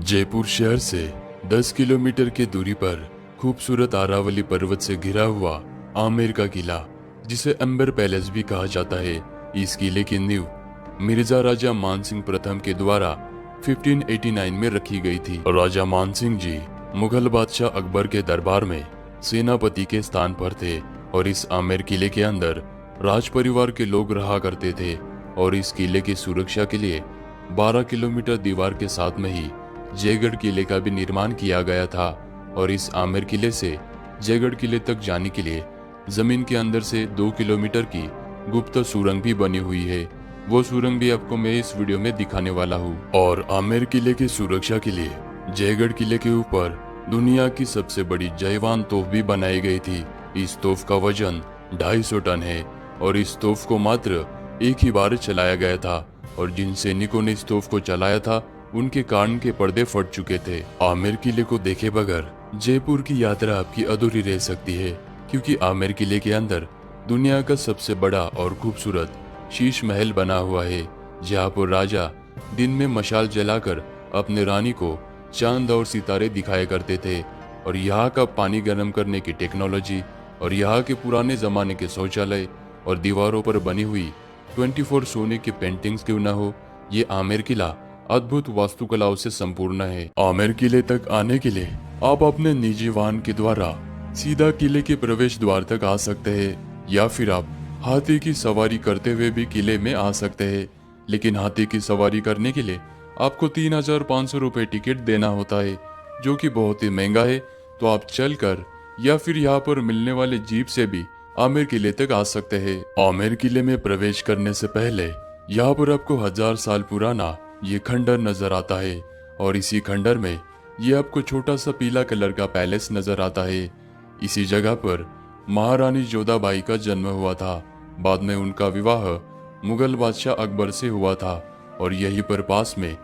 जयपुर शहर से 10 किलोमीटर की दूरी पर खूबसूरत आरावली पर्वत से घिरा हुआ आमेर का किला, जिसे अंबर पैलेस भी कहा जाता है। इस किले की नींव मिर्जा राजा मानसिंह प्रथम के द्वारा 1589 में रखी गई थी। राजा मानसिंह जी मुगल बादशाह अकबर के दरबार में सेनापति के स्थान पर थे और इस आमेर किले के अंदर राज परिवार के लोग रहा करते थे। और इस किले की सुरक्षा के लिए 12 किलोमीटर दीवार के साथ में ही जयगढ़ किले का भी निर्माण किया गया था। और इस आमेर किले से जयगढ़ किले तक जाने के लिए जमीन के अंदर से 2 किलोमीटर की गुप्त सुरंग भी बनी हुई है। वो सुरंग भी आपको मैं इस वीडियो में दिखाने वाला हूँ। और आमेर किले की सुरक्षा के लिए जयगढ़ किले के ऊपर दुनिया की सबसे बड़ी जयवान तोफ भी बनाई गई थी। इस तोफ का वजन 250 टन है और इस तोफ को मात्र एक ही बार चलाया गया था। और जिन सैनिकों ने इस तोफ को चलाया था उनके कान के पर्दे फट चुके थे। आमेर किले को देखे बगैर जयपुर की यात्रा आपकी अधूरी रह सकती है, क्योंकि आमेर किले के अंदर दुनिया का सबसे बड़ा और खूबसूरत शीश महल बना हुआ है, जहाँ पर राजा दिन में मशाल जलाकर अपने रानी को चांद और सितारे दिखाया करते थे। और यहाँ का पानी गर्म करने की टेक्नोलॉजी और यहाँ के पुराने जमाने के शौचालय और दीवारों पर बनी हुई 24 सोने की पेंटिंग्स क्यों न हो, ये आमेर किला अद्भुत वास्तुकलाओं से संपूर्ण है। आमेर किले तक आने के लिए आप अपने निजी वाहन के द्वारा सीधा किले के प्रवेश द्वार तक आ सकते हैं, या फिर आप हाथी की सवारी करते हुए भी किले में आ सकते हैं। लेकिन हाथी की सवारी करने के लिए आपको 3500 रुपए टिकट देना होता है, जो कि बहुत ही महंगा है। तो आप चलकर या फिर यहाँ पर मिलने वाले जीप से भी आमेर किले तक आ सकते हैं। आमेर किले में प्रवेश करने से पहले यहाँ पर आपको 1000 साल पुराना ये खंडर नजर आता है। और इसी खंडर में ये आपको छोटा सा पीला कलर का पैलेस नजर आता है। इसी जगह पर महारानी जोधाबाई का जन्म हुआ था। बाद में उनका विवाह मुगल बादशाह अकबर से हुआ था। और यहीं पर पास में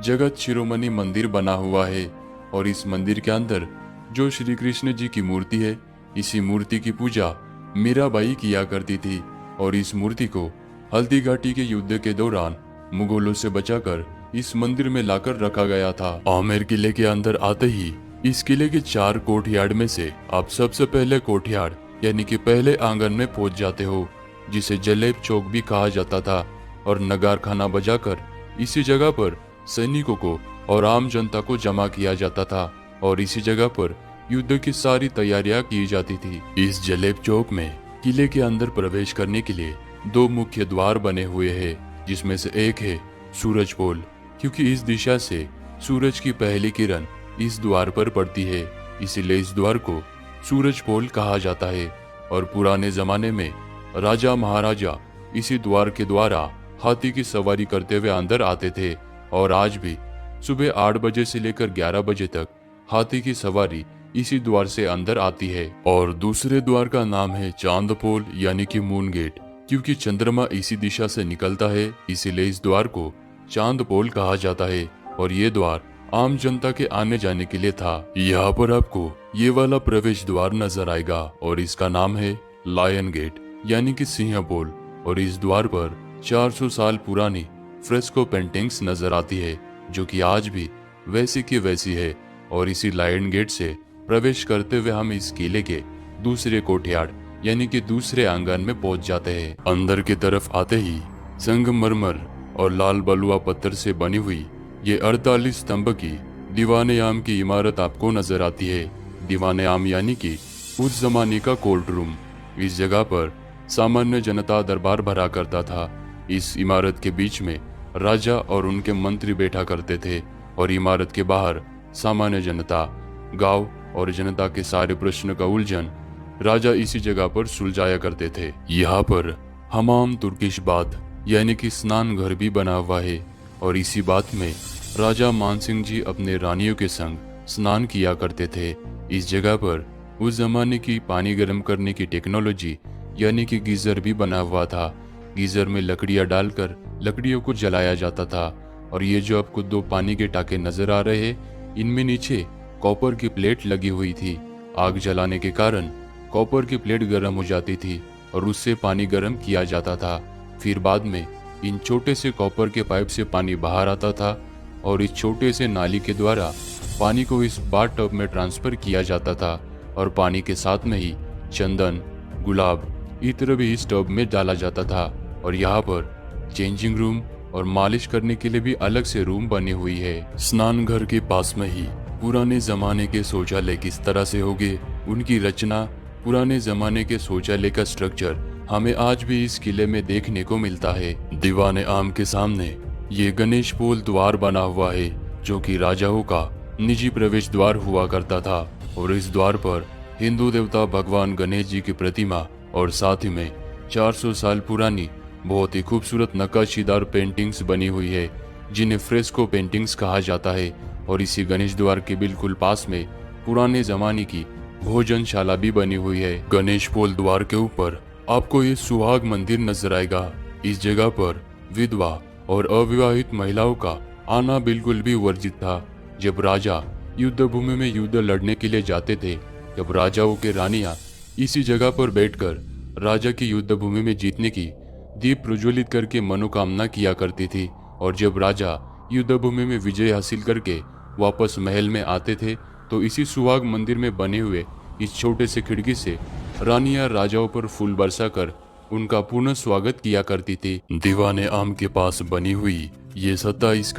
जगत शिरोमणि मंदिर बना हुआ है। और इस मंदिर के अंदर जो श्री कृष्ण जी की मूर्ति है, इसी मूर्ति की पूजा मीराबाई किया करती थी। और इस मूर्ति को हल्दी घाटी के युद्ध के दौरान मुगलों से बचाकर इस मंदिर में लाकर रखा गया था। आमेर किले के अंदर आते ही इस किले के 4 कोर्टयार्ड में से आप सबसे पहले कोर्टयार्ड यानी कि पहले आंगन में पहुंच जाते हो, जिसे जलेब चौक भी कहा जाता था। और नगार खाना बजाकर इसी जगह पर सैनिकों को और आम जनता को जमा किया जाता था। और इसी जगह पर युद्ध की सारी तैयारियां की जाती थी। इस जलेब चौक में किले के अंदर प्रवेश करने के लिए 2 मुख्य द्वार बने हुए हैं, जिसमें से एक है सूरज पोल, क्योंकि इस दिशा से सूरज की पहली किरण इस द्वार पर पड़ती है, इसीलिए इस द्वार को सूरज पोल कहा जाता है। और पुराने जमाने में राजा महाराजा इसी द्वार के द्वारा हाथी की सवारी करते हुए अंदर आते थे। और आज भी सुबह 8 बजे से लेकर 11 बजे तक हाथी की सवारी इसी द्वार से अंदर आती है। और दूसरे द्वार का नाम है चांद पोल यानी कि मून गेट, क्योंकि चंद्रमा इसी दिशा से निकलता है, इसीलिए इस द्वार को चांद पोल कहा जाता है। और ये द्वार आम जनता के आने जाने के लिए था। यहाँ पर आपको ये वाला प्रवेश द्वार नजर आएगा और इसका नाम है लायन गेट यानी कि सिंह पोल। और इस द्वार पर 400 साल पुरानी फ्रेस्को पेंटिंग्स नजर आती है, जो कि आज भी वैसी की वैसी है। और इसी लायन गेट से प्रवेश करते हुए हम इस किले के दूसरे कोर्टयार्ड यानी कि दूसरे आंगन में पहुंच जाते हैं। अंदर की तरफ आते ही संगमरमर और लाल बलुआ पत्थर से बनी हुई ये 48 स्तंभ की दीवाने आम की इमारत आपको नजर आती है। दीवाने आम यानी कि उस जमाने का कोर्ट रूम। इस जगह पर सामान्य जनता दरबार भरा करता था। इस इमारत के बीच में राजा और उनके मंत्री बैठा करते थे। और इमारत के बाहर सामान्य जनता, गांव और जनता के सारे प्रश्न का उलझन राजा इसी जगह पर सुलझाया करते थे। यहाँ पर हमाम तुर्किश बाथ यानी कि स्नान घर भी बना हुआ है। और इसी बात में राजा मानसिंह जी अपने रानियों के संग स्नान किया करते थे। इस जगह पर उस जमाने की पानी गर्म करने की टेक्नोलॉजी यानी कि गीजर भी बना हुआ था। गीजर में लकड़ियां डालकर लकड़ियों को जलाया जाता था। और ये जो आपको 2 पानी के टाके नजर आ रहे हैं, इनमें नीचे कॉपर की प्लेट लगी हुई थी। आग जलाने के कारण कॉपर की प्लेट गर्म हो जाती थी और उससे पानी गर्म किया जाता था। फिर बाद में इन छोटे से कॉपर के पाइप से पानी बाहर आता था और इस छोटे से नाली के द्वारा पानी को इस बाथ टब में ट्रांसफर किया जाता था और पानी के साथ में ही चंदन, गुलाब इत्र भी इस टब में डाला जाता था। और यहाँ पर चेंजिंग रूम और मालिश करने के लिए भी अलग से रूम बनी हुई है। स्नान घर के पास में ही पुराने जमाने के शौचालय किस तरह से होंगे, उनकी रचना, पुराने जमाने के शौचालय का स्ट्रक्चर हमें आज भी इस किले में देखने को मिलता है। दीवाने आम के सामने ये गणेश पोल द्वार बना हुआ है, जो कि राजाओं का निजी प्रवेश द्वार हुआ करता था। और इस द्वार पर हिंदू देवता भगवान गणेश जी की प्रतिमा और साथ ही में 400 साल पुरानी बहुत ही खूबसूरत नक्काशीदार पेंटिंग्स बनी हुई है, जिन्हें फ्रेस्को पेंटिंग्स कहा जाता है। और इसी गणेश द्वार के बिल्कुल पास में पुराने जमाने की भोजनशाला भी बनी हुई है। गणेश पोल द्वार के ऊपर आपको ये सुहाग मंदिर नजर आएगा। इस जगह पर विधवा और अविवाहित महिलाओं का आना बिल्कुल भी वर्जित था। जब राजा युद्ध भूमि में युद्ध लड़ने के लिए जाते थे, तब राजाओं के रानियां इसी जगह पर बैठकर राजा की युद्ध भूमि में जीतने की दीप प्रज्वलित करके मनोकामना किया करती थी। और जब राजा युद्ध भूमि में विजय हासिल करके वापस महल में आते थे, तो इसी सुहाग मंदिर में बने हुए इस छोटे से खिड़की से रानियां राजाओं पर फूल बरसाकर उनका पुनः स्वागत किया करती थी। दीवाने आम के पास बनी हुई ये 27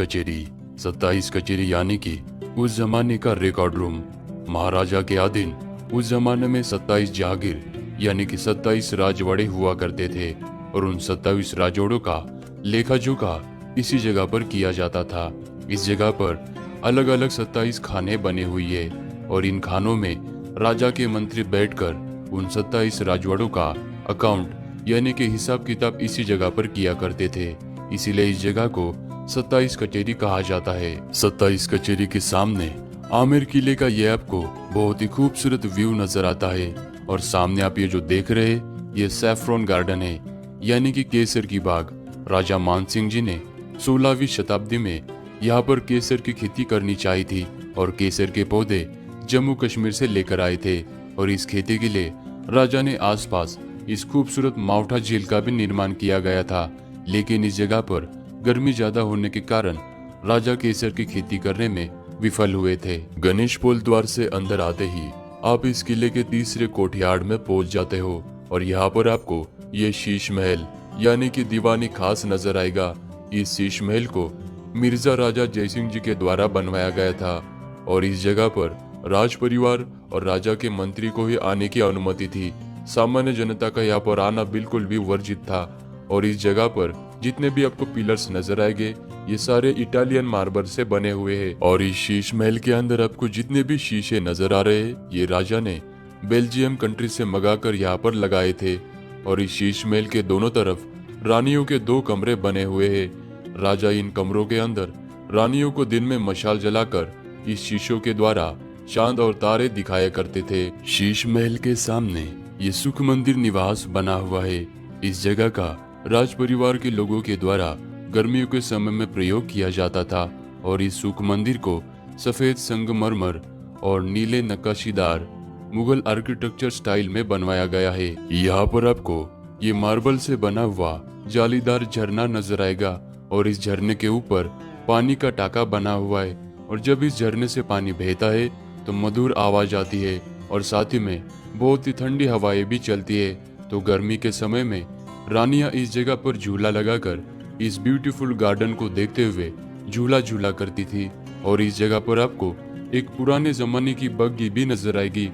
कचेरी यानी कि उस जमाने का रिकॉर्ड रूम। महाराजा के अधीन उस जमाने में 27 जहागीर यानी कि 27 राजवाड़े हुआ करते थे और उन 27 राजवाड़ों का लेखा जोखा इसी जगह पर किया जाता था। इस जगह पर अलग अलग 27 खाने बने हुई है और इन खानों में राजा के मंत्री बैठकर उन 27 राजवाड़ों का अकाउंट यानी कि हिसाब किताब इसी जगह पर किया करते थे। इसीलिए इस जगह को 27 कचेरी कहा जाता है। 27 कचेरी के सामने आमेर किले का ये आपको बहुत ही खूबसूरत व्यू नजर आता है। और सामने आप ये जो देख रहे हैं ये सैफ्रॉन गार्डन है, यानी कि केसर की बाग। राजा मानसिंह जी ने 16वीं शताब्दी में यहाँ पर केसर की खेती करनी चाहिए थी और केसर के पौधे जम्मू कश्मीर से लेकर आए थे। और इस खेती के लिए राजा ने आसपास इस खूबसूरत मावठा झील का भी निर्माण किया गया था। लेकिन इस जगह पर गर्मी ज्यादा होने के कारण राजा केसर की खेती करने में विफल हुए थे। गणेश पोल द्वार से अंदर आते ही आप इस किले के तीसरे कोठयार्ड में पहुंच जाते हो और यहाँ पर आपको ये शीश महल यानी कि दीवानी खास नजर आएगा। इस शीश महल को मिर्जा राजा जयसिंह जी के द्वारा बनवाया गया था और इस जगह पर राज परिवार और राजा के मंत्री को ही आने की अनुमति थी। सामान्य जनता का यहाँ पर आना बिल्कुल भी वर्जित था। और इस जगह पर जितने भी आपको पिलर्स नजर आएंगे ये सारे इटालियन मार्बल से बने हुए हैं। और इस शीश महल के अंदर आपको जितने भी शीशे नजर आ रहे हैं ये राजा ने बेल्जियम कंट्री से मंगाकर यहाँ पर लगाए थे। और इस शीश महल के दोनों तरफ रानियों के 2 कमरे बने हुए हैं। राजा इन कमरों के अंदर रानियों को दिन में मशाल जलाकर इस शीशों के द्वारा चांद और तारे दिखाया करते थे। शीश महल के सामने ये सुख मंदिर निवास बना हुआ है। इस जगह का राज परिवार के लोगों के द्वारा गर्मियों के समय में प्रयोग किया जाता था। और इस सुख मंदिर को सफेद संगमरमर और नीले नक्काशीदार मुगल आर्किटेक्चर स्टाइल में बनवाया गया है। यहाँ पर आपको ये मार्बल से बना हुआ जालीदार झरना नजर आएगा और इस झरने के ऊपर पानी का टाका बना हुआ है। और जब इस झरने से पानी बहता है तो मधुर आवाज आती है और साथ ही में बहुत ही ठंडी हवाएं भी चलती है। तो गर्मी के समय में रानियां इस जगह पर झूला लगाकर इस ब्यूटीफुल गार्डन को देखते हुए झूला झूला करती थी। और इस जगह पर आपको एक पुराने जमाने की बग्गी भी नजर आएगी।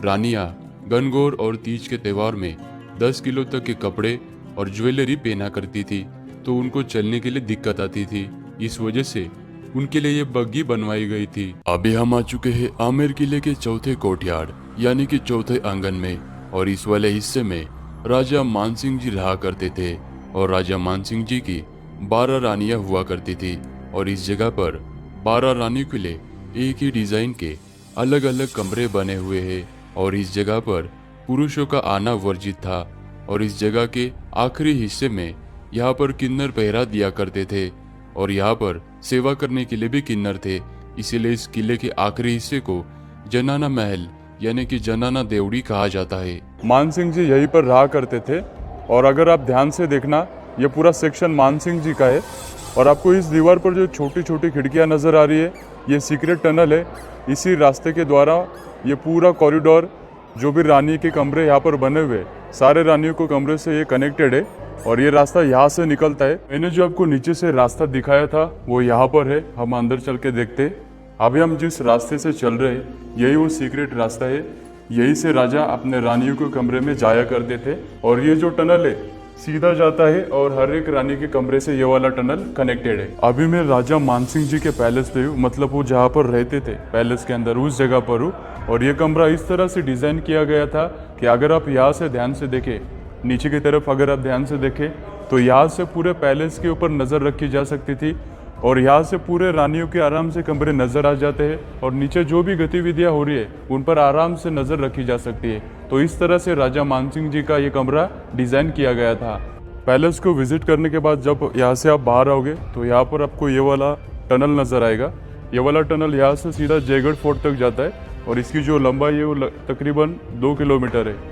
रानियां गणगौर और तीज के त्योहार में 10 किलो तक के कपड़े और ज्वेलरी पहना करती थी, तो उनको चलने के लिए दिक्कत आती थी। इस वजह से उनके लिए ये बग्गी बनवाई गई थी। अभी हम आ चुके हैं आमेर किले के चौथे कोर्टयार्ड यानी कि चौथे आंगन में। और इस वाले हिस्से में राजा मानसिंह जी रहा करते थे और राजा मानसिंह जी की 12 रानियां हुआ करती थी। और इस जगह पर 12 रानियों के लिए एक ही डिजाइन के अलग अलग कमरे बने हुए हैं। और इस जगह पर पुरुषों का आना वर्जित था। और इस जगह के आखिरी हिस्से में यहाँ पर किन्नर पहरा दिया करते थे और यहाँ पर सेवा करने के लिए भी किन्नर थे। इसीलिए इस किले के आखिरी हिस्से को जनाना महल यानी कि जनाना देवड़ी कहा जाता है। मान सिंह जी यहीं पर रहा करते थे और अगर आप ध्यान से देखना ये पूरा सेक्शन मानसिंह जी का है। और आपको इस दीवार पर जो छोटी छोटी खिड़कियाँ नज़र आ रही है, ये सीक्रेट टनल है। इसी रास्ते के द्वारा ये पूरा कॉरिडोर, जो भी रानी के कमरे यहाँ पर बने हुए, सारे रानियों को कमरे से ये कनेक्टेड है और ये रास्ता यहाँ से निकलता है। मैंने जो आपको नीचे से रास्ता दिखाया था वो यहाँ पर है। हम अंदर चल के देखते हैं। अभी हम जिस रास्ते से चल रहे हैं यही वो सीक्रेट रास्ता है। यही से राजा अपने रानियों के कमरे में जाया करते थे। और ये जो टनल है सीधा जाता है और हर एक रानी के कमरे से ये वाला टनल कनेक्टेड है। अभी मैं राजा मानसिंह जी के पैलेस पे हूँ, मतलब वो जहाँ पर रहते थे पैलेस के अंदर, उस जगह पर हूँ। और ये कमरा इस तरह से डिज़ाइन किया गया था कि अगर आप यहाँ से ध्यान से देखें, नीचे की तरफ अगर आप ध्यान से देखें तो यहाँ से पूरे पैलेस के ऊपर नज़र रखी जा सकती थी और यहाँ से पूरे रानियों के आराम से कमरे नज़र आ जाते हैं और नीचे जो भी गतिविधियाँ हो रही है उन पर आराम से नज़र रखी जा सकती है। तो इस तरह से राजा मानसिंह जी का ये कमरा डिज़ाइन किया गया था। पैलेस को विजिट करने के बाद जब यहाँ से आप बाहर आओगे तो यहाँ पर आपको ये वाला टनल नज़र आएगा। ये वाला टनल यहाँ से सीधा जयगढ़ फोर्ट तक जाता है और इसकी जो लंबाई है वो तकरीबन 2 किलोमीटर है।